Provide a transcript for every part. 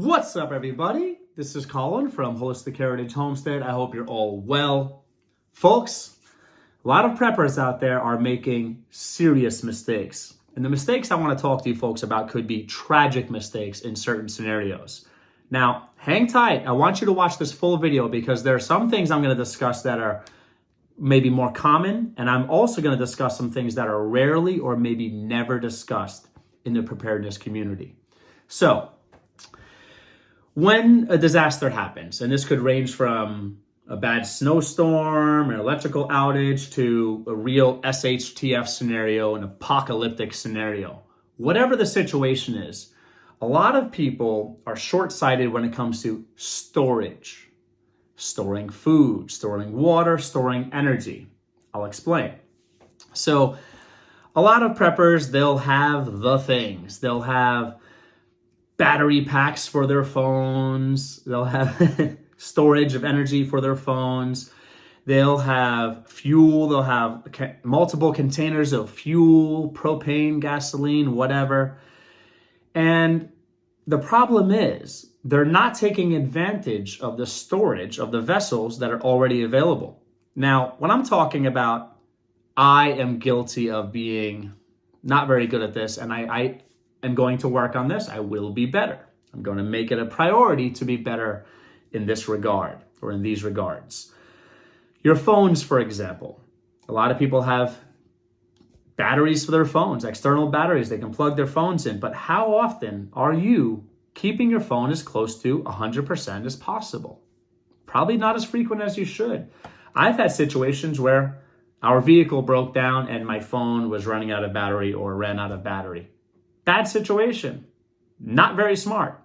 What's up, everybody? This is Colin from Holistic Heritage Homestead. I hope you're all well. Folks, a lot of preppers out there are making serious mistakes. And the mistakes I want to talk to you folks about could be tragic mistakes in certain scenarios. Now, hang tight. I want you to watch this full video because there are some things I'm going to discuss that are maybe more common. And I'm also going to discuss some things that are rarely or maybe never discussed in the preparedness community. So, when a disaster happens, and this could range from a bad snowstorm, an electrical outage, to a real SHTF scenario, an apocalyptic scenario, whatever the situation is, a lot of people are short-sighted when it comes to storage. Storing food, storing water, storing energy. I'll explain. So, a lot of preppers, they'll have the things. They'll have battery packs for their phones. They'll have storage of energy for their phones. They'll have fuel. They'll have multiple containers of fuel, propane, gasoline, whatever. And the problem is they're not taking advantage of the storage of the vessels that are already available. Now, when I'm talking about, I am guilty of being not very good at this, and I am going to work on this. I will be better. I'm going to make it a priority to be better in this regard or in these regards. Your phones, for example. A lot of people have batteries for their phones, external batteries. They can plug their phones in. But how often are you keeping your phone as close to 100% as possible? Probably not as frequent as you should. I've had situations where our vehicle broke down and my phone was running out of battery or ran out of battery. Bad situation. Not very smart.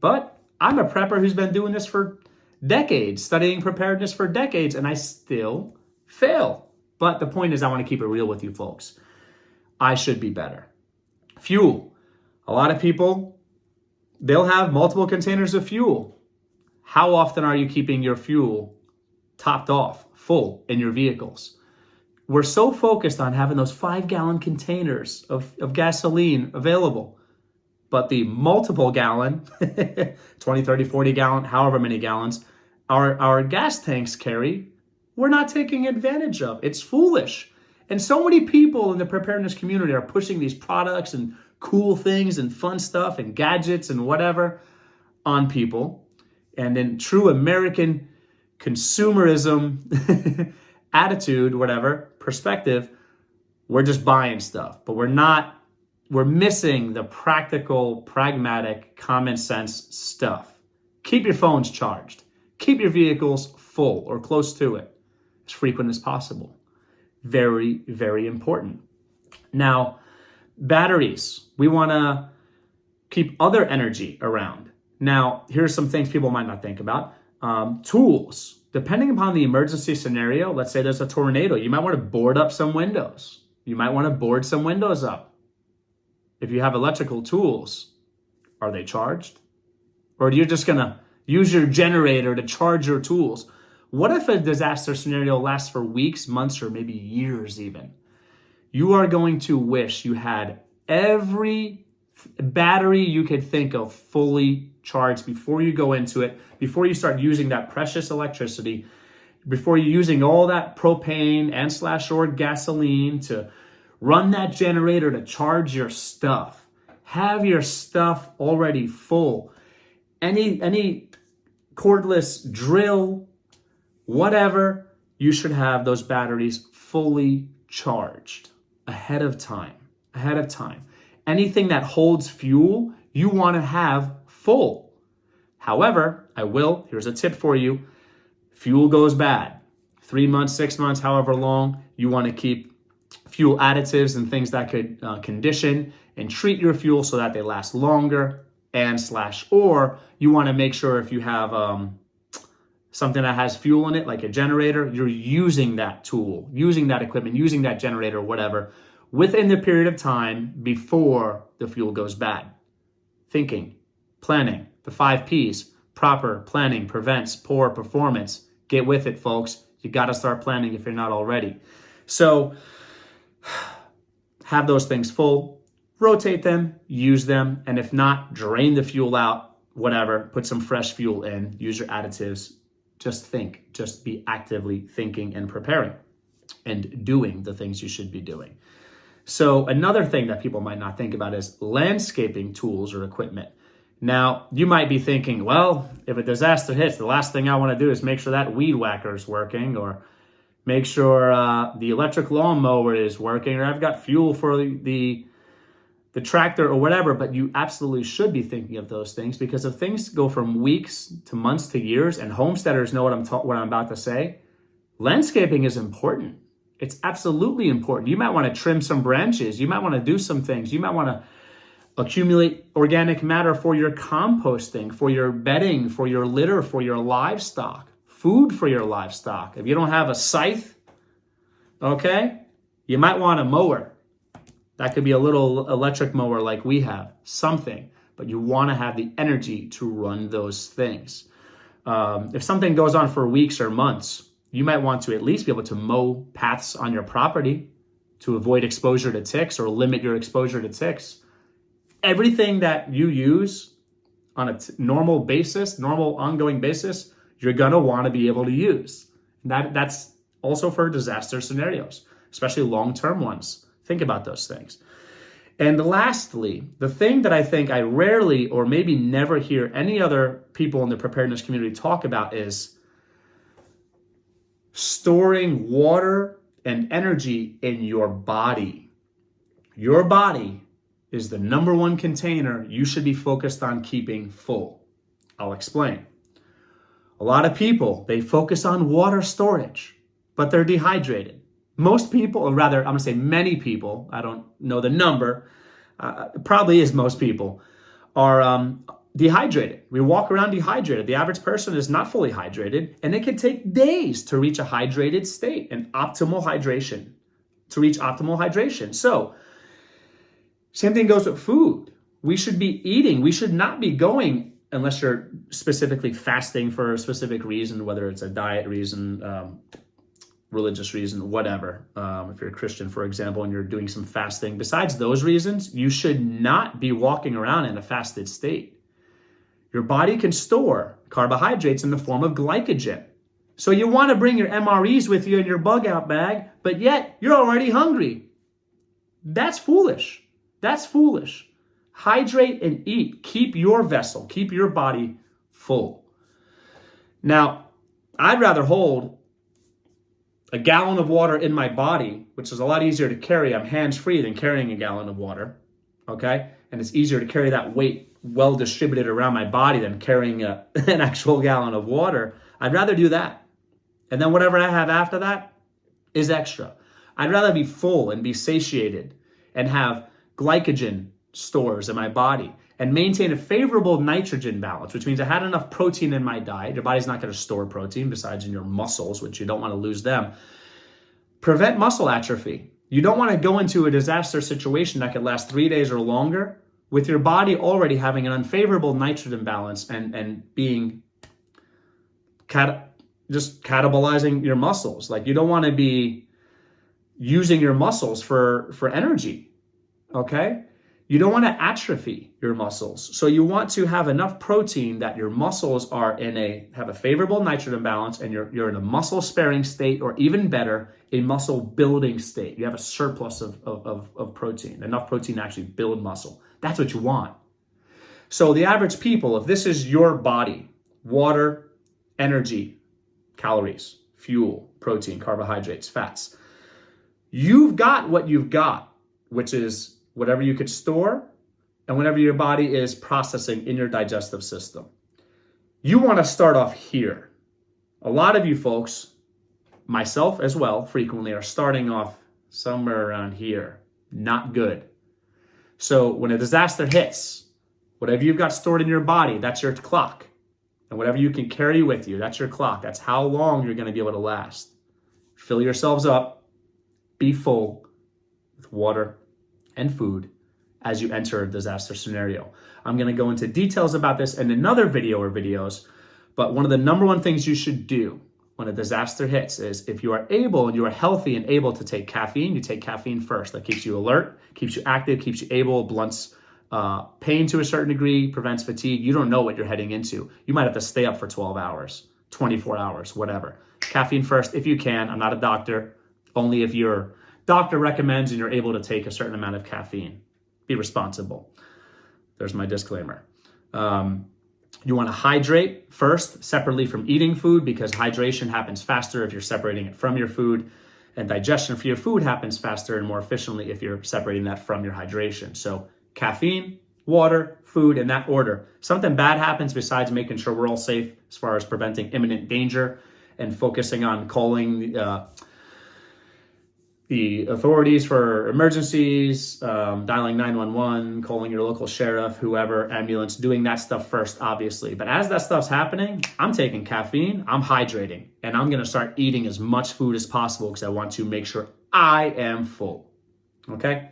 But I'm a prepper who's been doing this for decades, studying preparedness for decades, and I still fail. But the point is, I want to keep it real with you folks. I should be better. Fuel. A lot of people, they'll have multiple containers of fuel. How often are you keeping your fuel topped off, full in your vehicles? We're so focused on having those 5-gallon containers of gasoline available. But the multiple gallon, 20, 30, 40 gallon, however many gallons, our gas tanks carry, we're not taking advantage of. It's foolish. And so many people in the preparedness community are pushing these products and cool things and fun stuff and gadgets and whatever on people. And in true American consumerism attitude, whatever, perspective, we're just buying stuff. But we're missing the practical, pragmatic, common sense stuff. Keep your phones charged. Keep your vehicles full or close to it as frequent as possible. Very, very important. Now, batteries. We want to keep other energy around. Now, here's some things people might not think about. Tools. Depending upon the emergency scenario, let's say there's a tornado, you might want to board up some windows. You might want to board some windows up. If you have electrical tools, are they charged? Or are you just going to use your generator to charge your tools? What if a disaster scenario lasts for weeks, months, or maybe years even? You are going to wish you had every battery you could think of fully charged before you go into it, before you start using that precious electricity, before you're using all that propane and/or gasoline to run that generator to charge your stuff. Have your stuff already full. Any cordless drill, whatever, you should have those batteries fully charged ahead of time. Anything that holds fuel, you want to have full. However, here's a tip for you. Fuel goes bad. 3 months, 6 months, however long, you want to keep fuel additives and things that could condition and treat your fuel so that they last longer or you want to make sure if you have something that has fuel in it, like a generator, you're using that tool, using that equipment, using that generator, whatever, within the period of time before the fuel goes bad. Thinking, planning, the 5 Ps, proper planning prevents poor performance. Get with it, folks. You got to start planning if you're not already. So have those things full, rotate them, use them, and if not, drain the fuel out whatever, put some fresh fuel in, use your additives. Just think, just be actively thinking and preparing and doing the things you should be doing. So another thing that people might not think about is landscaping tools or equipment. Now, you might be thinking, well, if a disaster hits, the last thing I want to do is make sure that weed whacker is working, or make sure the electric lawnmower is working, or I've got fuel for the tractor or whatever. But you absolutely should be thinking of those things, because if things go from weeks to months to years, and homesteaders know what I'm about to say, landscaping is important. It's absolutely important. You might want to trim some branches. You might want to do some things. You might want to accumulate organic matter for your composting, for your bedding, for your litter, for your livestock, food for your livestock. If you don't have a scythe, okay, you might want a mower. That could be a little electric mower like we have, something, but you want to have the energy to run those things. If something goes on for weeks or months, you might want to at least be able to mow paths on your property to avoid exposure to ticks or limit your exposure to ticks. Everything that you use on a normal basis, normal ongoing basis, you're going to want to be able to use. That's also for disaster scenarios, especially long-term ones. Think about those things. And lastly, the thing that I think I rarely or maybe never hear any other people in the preparedness community talk about is storing water and energy in your body. Your body is the number one container you should be focused on keeping full. I'll explain. A lot of people, they focus on water storage, but they're dehydrated. Most people, or rather, I'm going to say many people, I don't know the number, probably is most people, are dehydrated. We walk around dehydrated. The average person is not fully hydrated, and it can take days to reach a hydrated state, an optimal hydration, to reach optimal hydration. So, same thing goes with food. We should be eating. We should not be going, unless you're specifically fasting for a specific reason, whether it's a diet reason, religious reason, whatever. If you're a Christian, for example, and you're doing some fasting, besides those reasons, you should not be walking around in a fasted state. Your body can store carbohydrates in the form of glycogen. So you want to bring your MREs with you in your bug out bag, but yet you're already hungry. That's foolish. That's foolish. Hydrate and eat. Keep your vessel, keep your body full. Now, I'd rather hold a gallon of water in my body, which is a lot easier to carry. I'm hands-free than carrying a gallon of water, okay? And it's easier to carry that weight well distributed around my body than carrying an actual gallon of water. I'd rather do that. And then whatever I have after that is extra. I'd rather be full and be satiated and have glycogen stores in my body and maintain a favorable nitrogen balance, which means I had enough protein in my diet. Your body's not going to store protein besides in your muscles, which you don't want to lose them. Prevent muscle atrophy. You don't want to go into a disaster situation that could last 3 days or longer with your body already having an unfavorable nitrogen balance and being just catabolizing your muscles. Like, you don't want to be using your muscles for energy, okay? You don't want to atrophy your muscles. So you want to have enough protein that your muscles are have a favorable nitrogen balance, and you're in a muscle sparing state, or even better, a muscle building state. You have a surplus of protein, enough protein to actually build muscle. That's what you want. So the average people, if this is your body, water, energy, calories, fuel, protein, carbohydrates, fats, you've got what you've got, which is whatever you could store and whatever your body is processing in your digestive system. You want to start off here. A lot of you folks, myself as well, frequently are starting off somewhere around here. Not good. So when a disaster hits, whatever you've got stored in your body, that's your clock. And whatever you can carry with you, that's your clock. That's how long you're going to be able to last. Fill yourselves up. Be full with water and food as you enter a disaster scenario. I'm going to go into details about this in another video or videos, but one of the number one things you should do when a disaster hits is, if you are able and you are healthy and able to take caffeine, you take caffeine first. That keeps you alert, keeps you active, keeps you able, blunts Pain to a certain degree prevents fatigue. You don't know what you're heading into. You might have to stay up for 12 hours, 24 hours, whatever. Caffeine first if you can. I'm not a doctor. Only if your doctor recommends and you're able to take a certain amount of caffeine. Be responsible. There's my disclaimer. You want to hydrate first, separately from eating food, because hydration happens faster if you're separating it from your food, and digestion for your food happens faster and more efficiently if you're separating that from your hydration. So caffeine, water, food, in that order. Something bad happens besides making sure we're all safe as far as preventing imminent danger and focusing on calling the authorities for emergencies, dialing 911, calling your local sheriff, whoever, ambulance, doing that stuff first, obviously. But as that stuff's happening, I'm taking caffeine, I'm hydrating, and I'm gonna start eating as much food as possible because I want to make sure I am full, okay?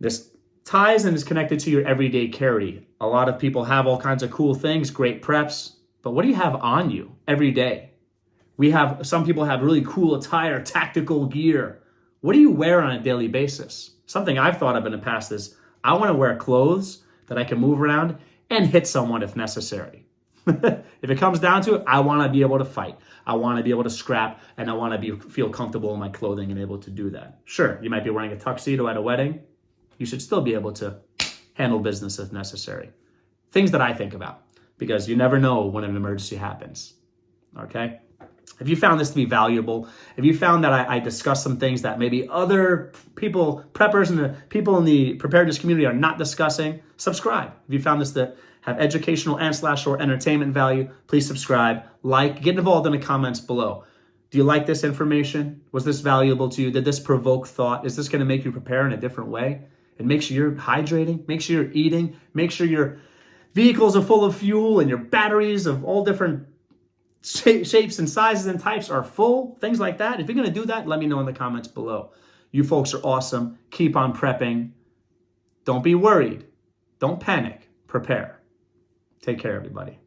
This ties and is connected to your everyday carry. A lot of people have all kinds of cool things, great preps, but what do you have on you every day? Some people have really cool attire, tactical gear. What do you wear on a daily basis? Something I've thought of in the past is I want to wear clothes that I can move around and hit someone if necessary. If it comes down to it, I want to be able to fight. I want to be able to scrap, and I want to feel comfortable in my clothing and able to do that. Sure, you might be wearing a tuxedo at a wedding. You should still be able to handle business if necessary. Things that I think about, because you never know when an emergency happens, okay? If you found this to be valuable, if you found that I discussed some things that maybe other people, preppers and the people in the preparedness community are not discussing, subscribe. If you found this to have educational and/or entertainment value, please subscribe, like, get involved in the comments below. Do you like this information? Was this valuable to you? Did this provoke thought? Is this going to make you prepare in a different way? And make sure you're hydrating, make sure you're eating, make sure your vehicles are full of fuel and your batteries of all different shapes and sizes and types are full, things like that. If you're going to do that, let me know in the comments below. You folks are awesome. Keep on prepping. Don't be worried. Don't panic. Prepare. Take care, everybody.